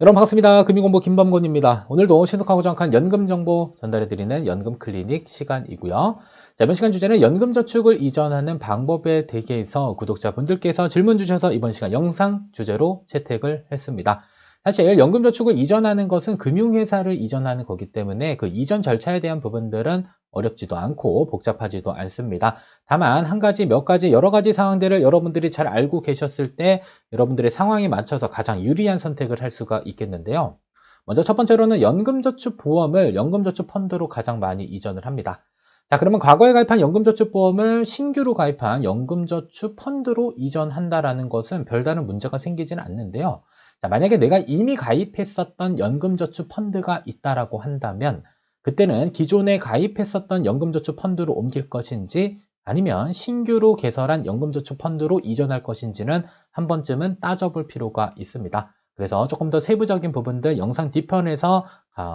여러분 반갑습니다. 금융공부 김범곤입니다. 오늘도 신속하고 정확한 연금 정보 전달해드리는 연금 클리닉 시간이고요. 자, 이번 시간 주제는 연금저축을 이전하는 방법에 대해서 구독자분들께서 질문 주셔서 이번 시간 영상 주제로 채택을 했습니다. 사실 연금저축을 이전하는 것은 금융회사를 이전하는 거기 때문에 그 이전 절차에 대한 부분들은 어렵지도 않고 복잡하지도 않습니다. 다만 한 가지, 몇 가지, 여러 가지 상황들을 여러분들이 잘 알고 계셨을 때 여러분들의 상황에 맞춰서 가장 유리한 선택을 할 수가 있겠는데요. 먼저 첫 번째로는 연금저축보험을 연금저축펀드로 가장 많이 이전을 합니다. 자, 그러면 과거에 가입한 연금저축보험을 신규로 가입한 연금저축펀드로 이전한다라는 것은 별다른 문제가 생기지는 않는데요. 자, 만약에 내가 이미 가입했었던 연금저축펀드가 있다라고 한다면 그때는 기존에 가입했었던 연금저축펀드로 옮길 것인지 아니면 신규로 개설한 연금저축펀드로 이전할 것인지는 한 번쯤은 따져볼 필요가 있습니다. 그래서 조금 더 세부적인 부분들 영상 뒤편에서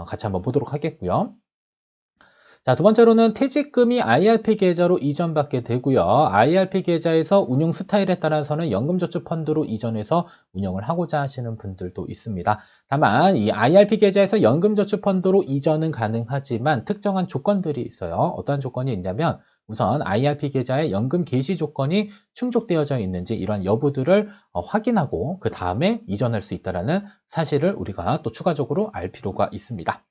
같이 한번 보도록 하겠고요. 자, 두 번째로는 퇴직금이 IRP 계좌로 이전받게 되고요. IRP 계좌에서 운용 스타일에 따라서는 연금저축펀드로 이전해서 운영을 하고자 하시는 분들도 있습니다. 다만 이 IRP 계좌에서 연금저축펀드로 이전은 가능하지만 특정한 조건들이 있어요. 어떠한 조건이 있냐면 우선 IRP 계좌의 연금 개시 조건이 충족되어져 있는지 이러한 여부들을 확인하고 그 다음에 이전할 수 있다는 사실을 우리가 또 추가적으로 알 필요가 있습니다.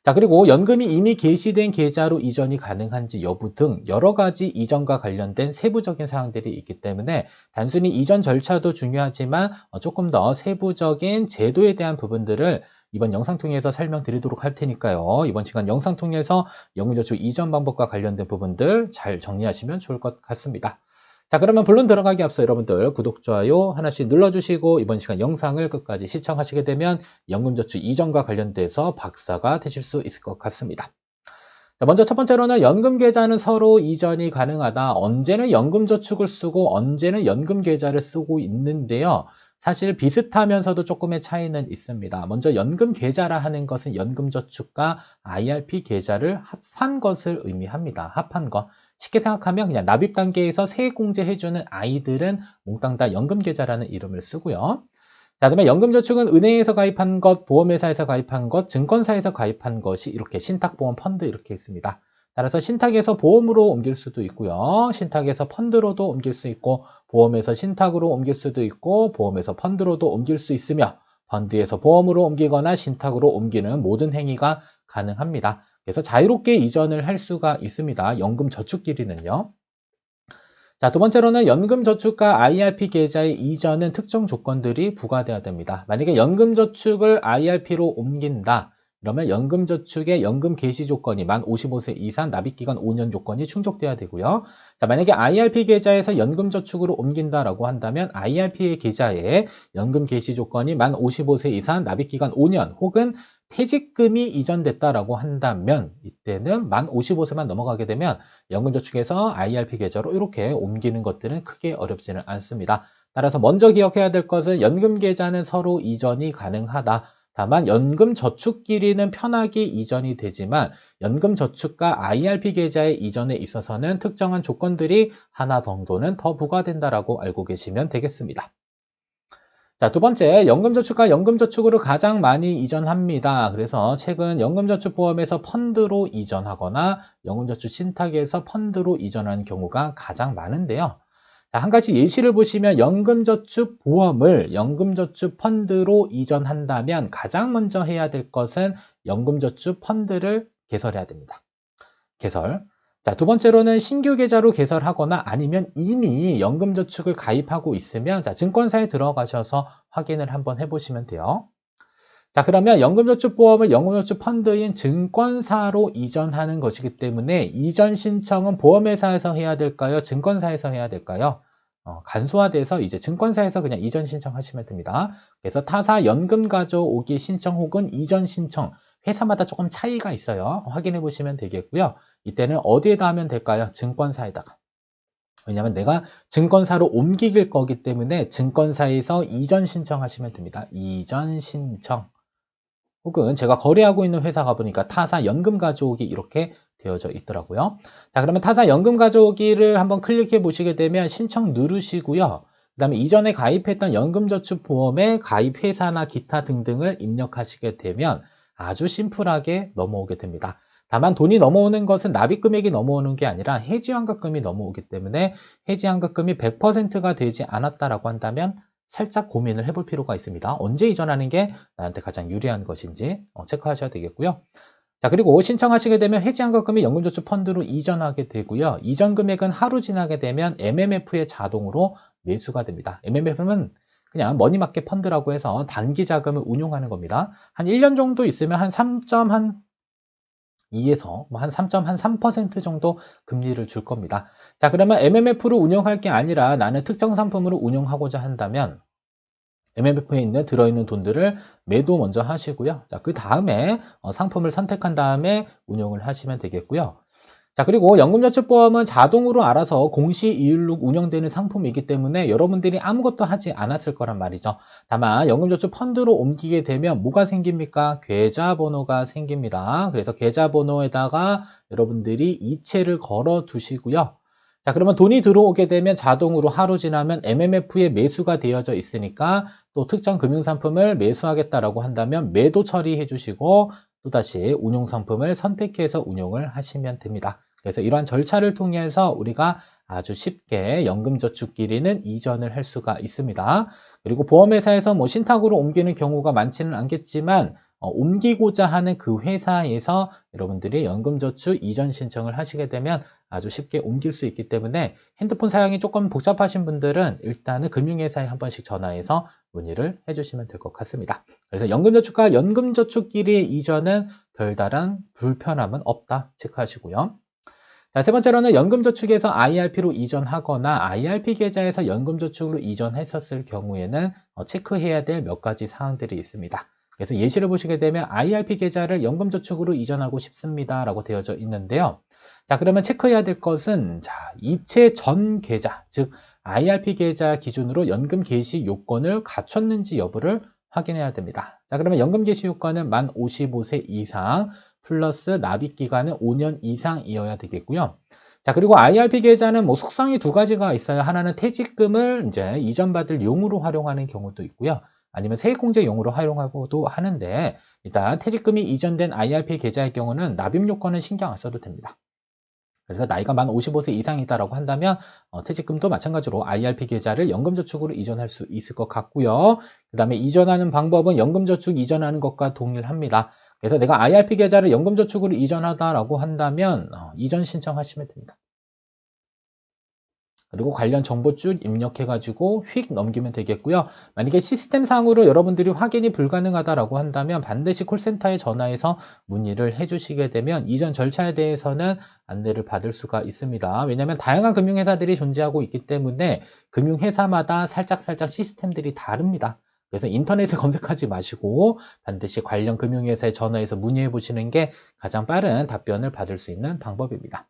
자, 그리고 연금이 이미 개시된 계좌로 이전이 가능한지 여부 등 여러 가지 이전과 관련된 세부적인 사항들이 있기 때문에 단순히 이전 절차도 중요하지만 조금 더 세부적인 제도에 대한 부분들을 이번 영상 통해서 설명드리도록 할 테니까요. 이번 시간 영상 통해서 연금저축 이전 방법과 관련된 부분들 잘 정리하시면 좋을 것 같습니다. 자, 그러면 본론 들어가기 앞서 여러분들 구독, 좋아요 하나씩 눌러주시고 이번 시간 영상을 끝까지 시청하시게 되면 연금저축 이전과 관련돼서 박사가 되실 수 있을 것 같습니다. 자, 먼저 첫 번째로는 연금계좌는 서로 이전이 가능하다. 언제는 연금저축을 쓰고 언제는 연금계좌를 쓰고 있는데요. 사실 비슷하면서도 조금의 차이는 있습니다. 먼저 연금계좌라 하는 것은 연금저축과 IRP 계좌를 합한 것을 의미합니다. 합한 것. 쉽게 생각하면 그냥 납입 단계에서 세액공제 해주는 아이들은 몽땅 다 연금계좌라는 이름을 쓰고요. 자, 그다음에 연금저축은 은행에서 가입한 것, 보험회사에서 가입한 것, 증권사에서 가입한 것이 이렇게 신탁보험 펀드 이렇게 있습니다. 따라서 신탁에서 보험으로 옮길 수도 있고요. 신탁에서 펀드로도 옮길 수 있고 보험에서 신탁으로 옮길 수도 있고 보험에서 펀드로도 옮길 수 있으며 펀드에서 보험으로 옮기거나 신탁으로 옮기는 모든 행위가 가능합니다. 그래서 자유롭게 이전을 할 수가 있습니다. 연금저축끼리는요. 자, 두 번째로는 연금저축과 IRP 계좌의 이전은 특정 조건들이 부과되어야 됩니다. 만약에 연금저축을 IRP로 옮긴다. 그러면 연금저축의 연금 개시 조건이 만 55세 이상 납입기간 5년 조건이 충족돼야 되고요. 자, 만약에 IRP 계좌에서 연금저축으로 옮긴다라고 한다면 IRP의 계좌에 연금 개시 조건이 만 55세 이상 납입기간 5년 혹은 퇴직금이 이전됐다라고 한다면 이때는 만 55세만 넘어가게 되면 연금저축에서 IRP 계좌로 이렇게 옮기는 것들은 크게 어렵지는 않습니다. 따라서 먼저 기억해야 될 것은 연금계좌는 서로 이전이 가능하다. 다만 연금저축끼리는 편하게 이전이 되지만 연금저축과 IRP 계좌의 이전에 있어서는 특정한 조건들이 하나 정도는 더 부과된다라고 알고 계시면 되겠습니다. 자, 두 번째, 연금저축과 연금저축으로 가장 많이 이전합니다. 그래서 최근 연금저축보험에서 펀드로 이전하거나 연금저축 신탁에서 펀드로 이전하는 경우가 가장 많은데요. 자, 한 가지 예시를 보시면 연금저축보험을 연금저축펀드로 이전한다면 가장 먼저 해야 될 것은 연금저축펀드를 개설해야 됩니다. 개설. 자, 두 번째로는 신규 계좌로 개설하거나 아니면 이미 연금저축을 가입하고 있으면 자, 증권사에 들어가셔서 확인을 한번 해보시면 돼요. 자, 그러면 연금저축보험을 연금저축 펀드인 증권사로 이전하는 것이기 때문에 이전 신청은 보험회사에서 해야 될까요? 증권사에서 해야 될까요? 간소화돼서 이제 증권사에서 그냥 이전 신청하시면 됩니다. 그래서 타사 연금 가져오기 신청 혹은 이전 신청 회사마다 조금 차이가 있어요. 확인해 보시면 되겠고요. 이때는 어디에다 하면 될까요? 증권사에다가. 왜냐하면 내가 증권사로 옮길 거기 때문에 증권사에서 이전 신청하시면 됩니다. 이전 신청. 혹은 제가 거래하고 있는 회사 가보니까 타사 연금 가져오기 이렇게 되어져 있더라고요. 자, 그러면 타사 연금 가져오기를 한번 클릭해 보시게 되면 신청 누르시고요. 그다음에 이전에 가입했던 연금저축보험의 가입 회사나 기타 등등을 입력하시게 되면 아주 심플하게 넘어오게 됩니다. 다만 돈이 넘어오는 것은 납입 금액이 넘어오는 게 아니라 해지환급금이 넘어오기 때문에 해지환급금이 100%가 되지 않았다라고 한다면 살짝 고민을 해볼 필요가 있습니다. 언제 이전하는 게 나한테 가장 유리한 것인지 체크하셔야 되겠고요. 자, 그리고 신청하시게 되면 해지환급금이 연금저축펀드로 이전하게 되고요. 이전 금액은 하루 지나게 되면 MMF에 자동으로 매수가 됩니다. MMF는 그냥 머니마켓 펀드라고 해서 단기 자금을 운용하는 겁니다. 한 1년 정도 있으면 한 3.2에서 한 3.3% 정도 금리를 줄 겁니다. 자, 그러면 MMF로 운용할 게 아니라 나는 특정 상품으로 운용하고자 한다면 MMF에 들어있는 돈들을 매도 먼저 하시고요. 자, 그 다음에 상품을 선택한 다음에 운용을 하시면 되겠고요. 자, 그리고 연금저축보험은 자동으로 알아서 공시이율로 운영되는 상품이기 때문에 여러분들이 아무것도 하지 않았을 거란 말이죠. 다만 연금저축 펀드로 옮기게 되면 뭐가 생깁니까? 계좌번호가 생깁니다. 그래서 계좌번호에다가 여러분들이 이체를 걸어 두시고요. 자, 그러면 돈이 들어오게 되면 자동으로 하루 지나면 MMF에 매수가 되어져 있으니까 또 특정 금융상품을 매수하겠다라고 한다면 매도 처리해 주시고 또다시 운용상품을 선택해서 운용을 하시면 됩니다. 그래서 이러한 절차를 통해서 우리가 아주 쉽게 연금저축끼리는 이전을 할 수가 있습니다. 그리고 보험회사에서 뭐 신탁으로 옮기는 경우가 많지는 않겠지만 옮기고자 하는 그 회사에서 여러분들이 연금저축 이전 신청을 하시게 되면 아주 쉽게 옮길 수 있기 때문에 핸드폰 사용이 조금 복잡하신 분들은 일단은 금융회사에 한 번씩 전화해서 문의를 해주시면 될 것 같습니다. 그래서 연금저축과 연금저축끼리의 이전은 별다른 불편함은 없다 체크하시고요. 자, 세 번째로는 연금저축에서 IRP로 이전하거나 IRP 계좌에서 연금저축으로 이전했었을 경우에는 체크해야 될 몇 가지 사항들이 있습니다. 그래서 예시를 보시게 되면 IRP 계좌를 연금저축으로 이전하고 싶습니다 라고 되어져 있는데요. 자, 그러면 체크해야 될 것은 이체 전 계좌, 즉 IRP 계좌 기준으로 연금 개시 요건을 갖췄는지 여부를 확인해야 됩니다. 자, 그러면 연금 개시 요건은 만 55세 이상 플러스 납입 기간은 5년 이상이어야 되겠고요. 자, 그리고 IRP 계좌는 뭐 속성이 두 가지가 있어요. 하나는 퇴직금을 이제 이전받을 용으로 활용하는 경우도 있고요. 아니면 세액공제용으로 활용하고도 하는데 일단 퇴직금이 이전된 IRP 계좌의 경우는 납입 요건은 신경 안 써도 됩니다. 그래서 나이가 만 55세 이상이다라고 한다면 퇴직금도 마찬가지로 IRP 계좌를 연금저축으로 이전할 수 있을 것 같고요. 그 다음에 이전하는 방법은 연금저축 이전하는 것과 동일합니다. 그래서 내가 IRP 계좌를 연금저축으로 이전하다라고 한다면 이전 신청하시면 됩니다. 그리고 관련 정보 쭉 입력해가지고 휙 넘기면 되겠고요. 만약에 시스템상으로 여러분들이 확인이 불가능하다라고 한다면 반드시 콜센터에 전화해서 문의를 해주시게 되면 이전 절차에 대해서는 안내를 받을 수가 있습니다. 왜냐하면 다양한 금융회사들이 존재하고 있기 때문에 금융회사마다 살짝 시스템들이 다릅니다. 그래서 인터넷에 검색하지 마시고 반드시 관련 금융회사에 전화해서 문의해 보시는 게 가장 빠른 답변을 받을 수 있는 방법입니다.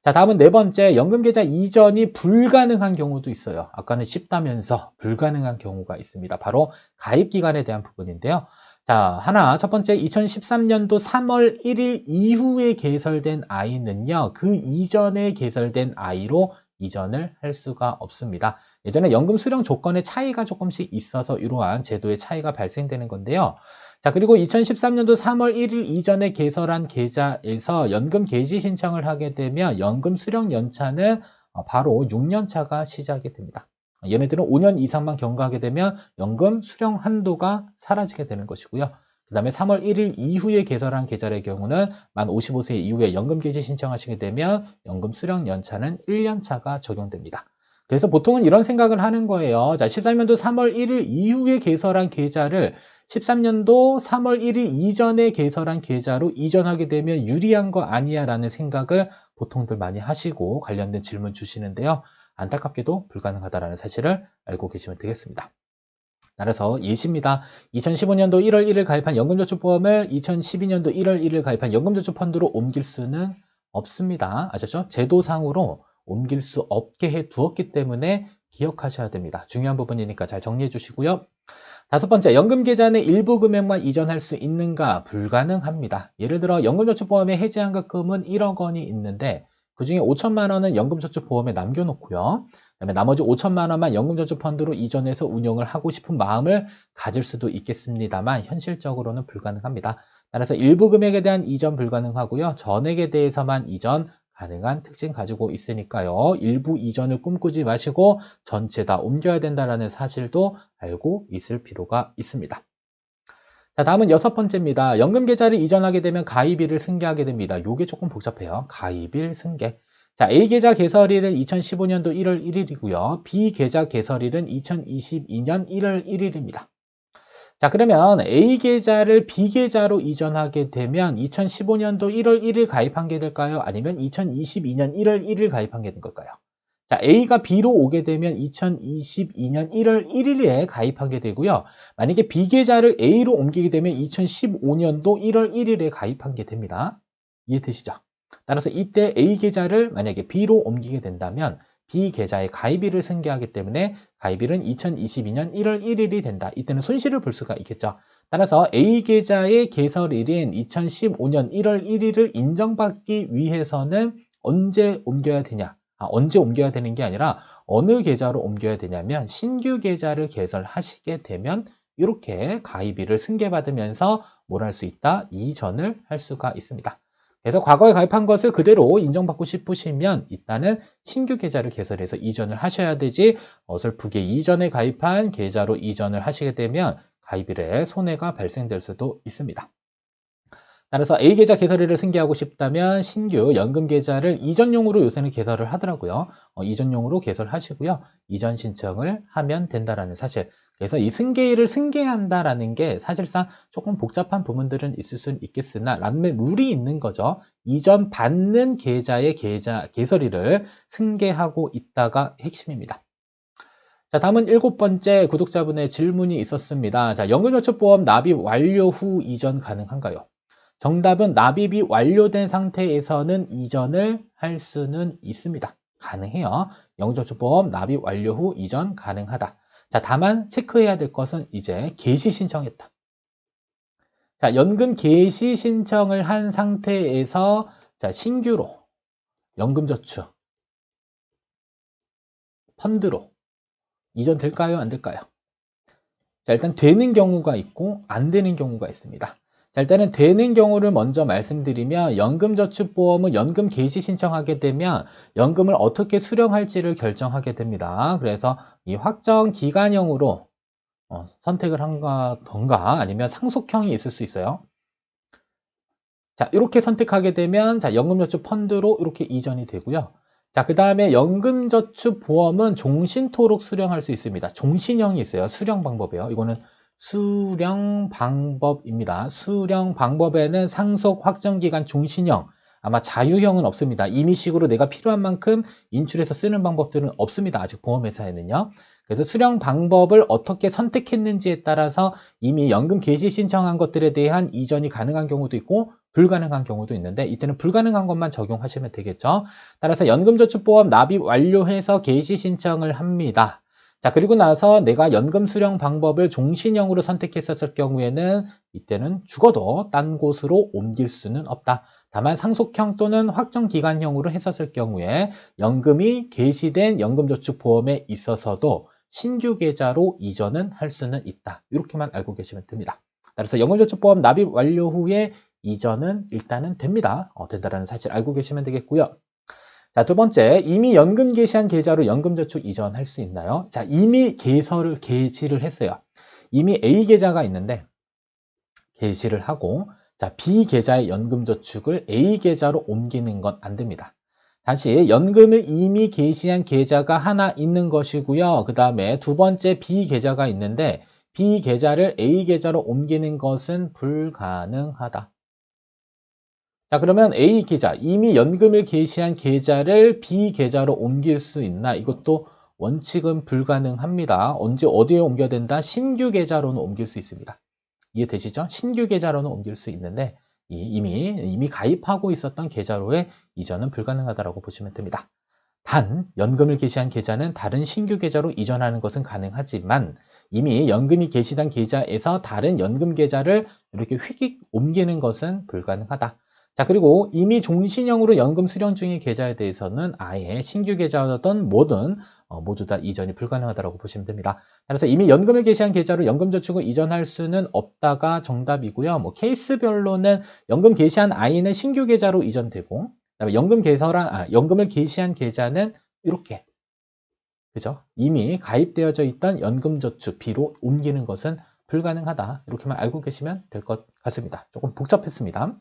자, 다음은 네 번째, 연금계좌 이전이 불가능한 경우도 있어요. 아까는 쉽다면서 불가능한 경우가 있습니다. 바로 가입기간에 대한 부분인데요. 자, 첫 번째, 2013년도 3월 1일 이후에 개설된 아이는요, 그 이전에 개설된 아이로 이전을 할 수가 없습니다. 예전에 연금 수령 조건의 차이가 조금씩 있어서 이러한 제도의 차이가 발생되는 건데요. 자, 그리고 2013년도 3월 1일 이전에 개설한 계좌에서 연금 개시 신청을 하게 되면 연금 수령 연차는 바로 6년차가 시작이 됩니다. 얘네들은 5년 이상만 경과하게 되면 연금 수령 한도가 사라지게 되는 것이고요. 그 다음에 3월 1일 이후에 개설한 계좌의 경우는 만 55세 이후에 연금 개시 신청하시게 되면 연금 수령 연차는 1년차가 적용됩니다. 그래서 보통은 이런 생각을 하는 거예요. 자, 13년도 3월 1일 이후에 개설한 계좌를 13년도 3월 1일 이전에 개설한 계좌로 이전하게 되면 유리한 거 아니야 라는 생각을 보통들 많이 하시고 관련된 질문 주시는데요. 안타깝게도 불가능하다라는 사실을 알고 계시면 되겠습니다. 따라서 예시입니다. 2015년도 1월 1일 가입한 연금저축보험을 2012년도 1월 1일 가입한 연금저축펀드로 옮길 수는 없습니다. 아셨죠? 제도상으로 옮길 수 없게 해 두었기 때문에 기억하셔야 됩니다. 중요한 부분이니까 잘 정리해 주시고요. 다섯 번째, 연금계좌 내 일부 금액만 이전할 수 있는가? 불가능합니다. 예를 들어 연금저축보험의 해지환급금은 1억 원이 있는데 그 중에 5천만 원은 연금저축보험에 남겨놓고요. 그다음에 나머지 5천만 원만 연금저축펀드로 이전해서 운용을 하고 싶은 마음을 가질 수도 있겠습니다만 현실적으로는 불가능합니다. 따라서 일부 금액에 대한 이전 불가능하고요. 전액에 대해서만 이전 가능한 특징 가지고 있으니까요. 일부 이전을 꿈꾸지 마시고 전체 다 옮겨야 된다는 사실도 알고 있을 필요가 있습니다. 자, 다음은 6번째입니다. 연금 계좌를 이전하게 되면 가입일을 승계하게 됩니다. 요게 조금 복잡해요. 가입일 승계. 자, A 계좌 개설일은 2015년도 1월 1일이고요. B 계좌 개설일은 2022년 1월 1일입니다. 자, 그러면 A 계좌를 B 계좌로 이전하게 되면 2015년도 1월 1일 가입한 게 될까요? 아니면 2022년 1월 1일 가입한 게 된 걸까요? 자, A가 B로 오게 되면 2022년 1월 1일에 가입하게 되고요. 만약에 B 계좌를 A로 옮기게 되면 2015년도 1월 1일에 가입한 게 됩니다. 이해되시죠? 따라서 이때 A 계좌를 만약에 B로 옮기게 된다면 B 계좌의 가입일을 승계하기 때문에 가입일은 2022년 1월 1일이 된다. 이때는 손실을 볼 수가 있겠죠. 따라서 A 계좌의 개설일인 2015년 1월 1일을 인정받기 위해서는 언제 옮겨야 되냐? 언제 옮겨야 되는 게 아니라 어느 계좌로 옮겨야 되냐면 신규 계좌를 개설하시게 되면 이렇게 가입일을 승계받으면서 뭘 할 수 있다? 이전을 할 수가 있습니다. 그래서 과거에 가입한 것을 그대로 인정받고 싶으시면 일단은 신규 계좌를 개설해서 이전을 하셔야 되지 어설프게 이전에 가입한 계좌로 이전을 하시게 되면 가입일에 손해가 발생될 수도 있습니다. 따라서 A 계좌 개설일을 승계하고 싶다면 신규 연금 계좌를 이전용으로 요새는 개설을 하더라고요. 이전용으로 개설하시고요. 이전 신청을 하면 된다라는 사실. 그래서 이 승계일을 승계한다라는 게 사실상 조금 복잡한 부분들은 있을 수는 있겠으나 란의 룰이 있는 거죠. 이전 받는 계좌의 개설일을 승계하고 있다가 핵심입니다. 자, 다음은 7번째 구독자분의 질문이 있었습니다. 자, 연금저축보험 납입 완료 후 이전 가능한가요? 정답은 납입이 완료된 상태에서는 이전을 할 수는 있습니다. 가능해요. 연금저축보험 납입 완료 후 이전 가능하다. 자, 다만 체크해야 될 것은 이제 개시 신청했다. 자, 연금 개시 신청을 한 상태에서 자, 신규로 연금저축 펀드로 이전 될까요? 안 될까요? 자, 일단 되는 경우가 있고 안 되는 경우가 있습니다. 자, 일단은 되는 경우를 먼저 말씀드리면 연금저축보험은 연금 개시 신청하게 되면 연금을 어떻게 수령할지를 결정하게 됩니다. 그래서 이 확정 기간형으로 선택을 한다던가 아니면 상속형이 있을 수 있어요. 자, 이렇게 선택하게 되면 자, 연금저축 펀드로 이렇게 이전이 되고요. 자, 그 다음에 연금저축보험은 종신토록 수령할 수 있습니다. 종신형이 있어요. 수령 방법이에요. 이거는 수령 방법입니다. 수령 방법에는 상속, 확정기간, 종신형, 아마 자유형은 없습니다. 임의식으로 내가 필요한 만큼 인출해서 쓰는 방법들은 없습니다. 아직 보험회사에는요. 그래서 수령 방법을 어떻게 선택했는지에 따라서 이미 연금 개시 신청한 것들에 대한 이전이 가능한 경우도 있고 불가능한 경우도 있는데 이때는 불가능한 것만 적용하시면 되겠죠. 따라서 연금저축보험 납입 완료해서 개시 신청을 합니다. 자, 그리고 나서 내가 연금 수령 방법을 종신형으로 선택했었을 경우에는 이때는 죽어도 딴 곳으로 옮길 수는 없다. 다만 상속형 또는 확정기간형으로 했었을 경우에 연금이 개시된 연금저축보험에 있어서도 신규 계좌로 이전은 할 수는 있다. 이렇게만 알고 계시면 됩니다. 따라서 연금저축보험 납입 완료 후에 이전은 일단은 됩니다. 된다는 사실 알고 계시면 되겠고요. 자, 두 번째, 이미 연금 개시한 계좌로 연금저축 이전할 수 있나요? 자, 이미 개시를 했어요. 이미 A 계좌가 있는데 개시를 하고 자, B 계좌의 연금저축을 A 계좌로 옮기는 건 안 됩니다. 다시 연금을 이미 개시한 계좌가 하나 있는 것이고요. 그 다음에 두 번째 B 계좌가 있는데 B 계좌를 A 계좌로 옮기는 것은 불가능하다. 자, 그러면 A 계좌, 이미 연금을 개시한 계좌를 B 계좌로 옮길 수 있나? 이것도 원칙은 불가능합니다. 언제 어디에 옮겨야 된다? 신규 계좌로는 옮길 수 있습니다. 이해되시죠? 신규 계좌로는 옮길 수 있는데 이미 가입하고 있었던 계좌로의 이전은 불가능하다고 보시면 됩니다. 단 연금을 개시한 계좌는 다른 신규 계좌로 이전하는 것은 가능하지만 이미 연금이 개시된 계좌에서 다른 연금 계좌를 이렇게 휙 옮기는 것은 불가능하다. 자, 그리고 이미 종신형으로 연금 수령 중인 계좌에 대해서는 아예 신규 계좌든 뭐든 모두 다 이전이 불가능하다고 보시면 됩니다. 그래서 이미 연금을 개시한 계좌로 연금저축을 이전할 수는 없다가 정답이고요. 뭐 케이스별로는 연금 개시한 I는 신규 계좌로 이전되고, 그다음에 연금을 개시한 계좌는 이렇게, 그죠? 이미 가입되어져 있던 연금저축 B로 옮기는 것은 불가능하다. 이렇게만 알고 계시면 될 것 같습니다. 조금 복잡했습니다.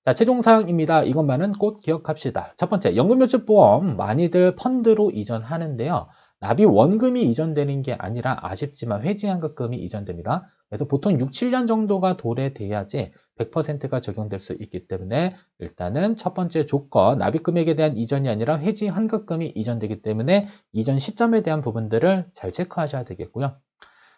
자, 최종 사항입니다. 이것만은 꼭 기억합시다. 첫 번째, 연금저축보험 많이들 펀드로 이전하는데요. 납입 원금이 이전되는 게 아니라 아쉽지만 회지환급금이 이전됩니다. 그래서 보통 6, 7년 정도가 도래돼야지 100%가 적용될 수 있기 때문에 일단은 첫 번째 조건, 납입금액에 대한 이전이 아니라 회지환급금이 이전되기 때문에 이전 시점에 대한 부분들을 잘 체크하셔야 되겠고요.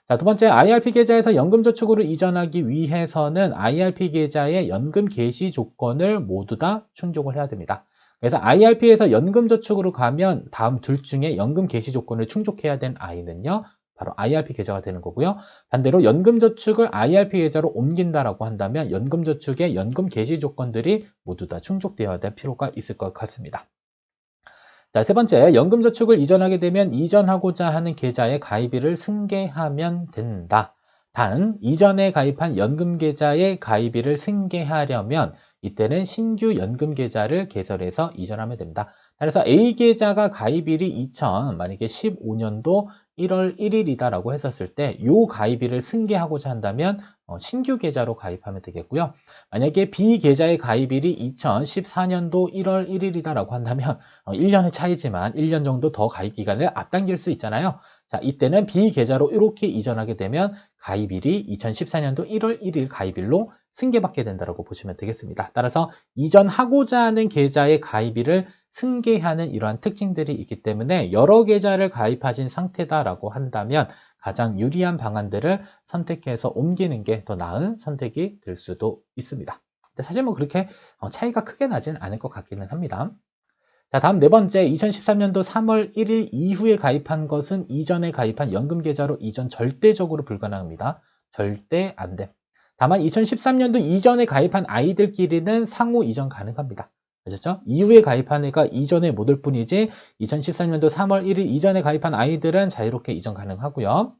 자, 두 번째, IRP 계좌에서 연금저축으로 이전하기 위해서는 IRP 계좌의 연금 개시 조건을 모두 다 충족을 해야 됩니다. 그래서 IRP에서 연금저축으로 가면 다음 둘 중에 연금 개시 조건을 충족해야 된 I는요, 바로 IRP 계좌가 되는 거고요. 반대로 연금저축을 IRP 계좌로 옮긴다라고 한다면 연금저축의 연금 개시 조건들이 모두 다 충족되어야 될 필요가 있을 것 같습니다. 자, 세 번째, 연금저축을 이전하게 되면 이전하고자 하는 계좌의 가입일을 승계하면 된다. 단, 이전에 가입한 연금계좌의 가입일을 승계하려면 이때는 신규 연금계좌를 개설해서 이전하면 됩니다. 그래서 A계좌가 가입일이 만약에 15년도 1월 1일이다라고 했었을 때 이 가입일을 승계하고자 한다면 신규 계좌로 가입하면 되겠고요. 만약에 B 계좌의 가입일이 2014년도 1월 1일이다라고 한다면 1년의 차이지만 1년 정도 더 가입 기간을 앞당길 수 있잖아요. 자, 이때는 B 계좌로 이렇게 이전하게 되면 가입일이 2014년도 1월 1일 가입일로 승계받게 된다고 보시면 되겠습니다. 따라서 이전하고자 하는 계좌의 가입일을 승계하는 이러한 특징들이 있기 때문에 여러 계좌를 가입하신 상태다라고 한다면 가장 유리한 방안들을 선택해서 옮기는 게 더 나은 선택이 될 수도 있습니다. 근데 사실 뭐 그렇게 차이가 크게 나진 않을 것 같기는 합니다. 자, 다음 네 번째, 2013년도 3월 1일 이후에 가입한 것은 이전에 가입한 연금계좌로 이전 절대적으로 불가능합니다. 절대 안 돼. 다만 2013년도 이전에 가입한 아이들끼리는 상호 이전 가능합니다. 아셨죠? 이후에 가입한 애가 이전에 못 올 뿐이지 2013년도 3월 1일 이전에 가입한 아이들은 자유롭게 이전 가능하고요.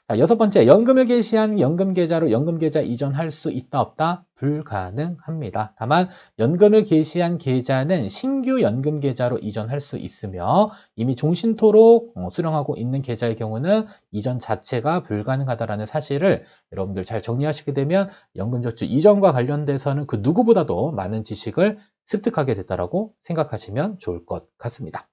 자, 여섯 번째, 연금을 개시한 연금계좌로 연금계좌 이전할 수 있다 없다? 불가능합니다. 다만 연금을 개시한 계좌는 신규 연금계좌로 이전할 수 있으며 이미 종신토록 수령하고 있는 계좌의 경우는 이전 자체가 불가능하다는 사실을 여러분들 잘 정리하시게 되면 연금저축 이전과 관련돼서는 그 누구보다도 많은 지식을 습득하게 됐다고 생각하시면 좋을 것 같습니다.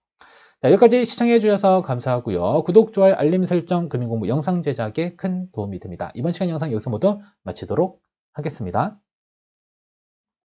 자, 여기까지 시청해 주셔서 감사하고요. 구독, 좋아요, 알림 설정, 금융공부 영상 제작에 큰 도움이 됩니다. 이번 시간 영상 여기서 모두 마치도록 하겠습니다.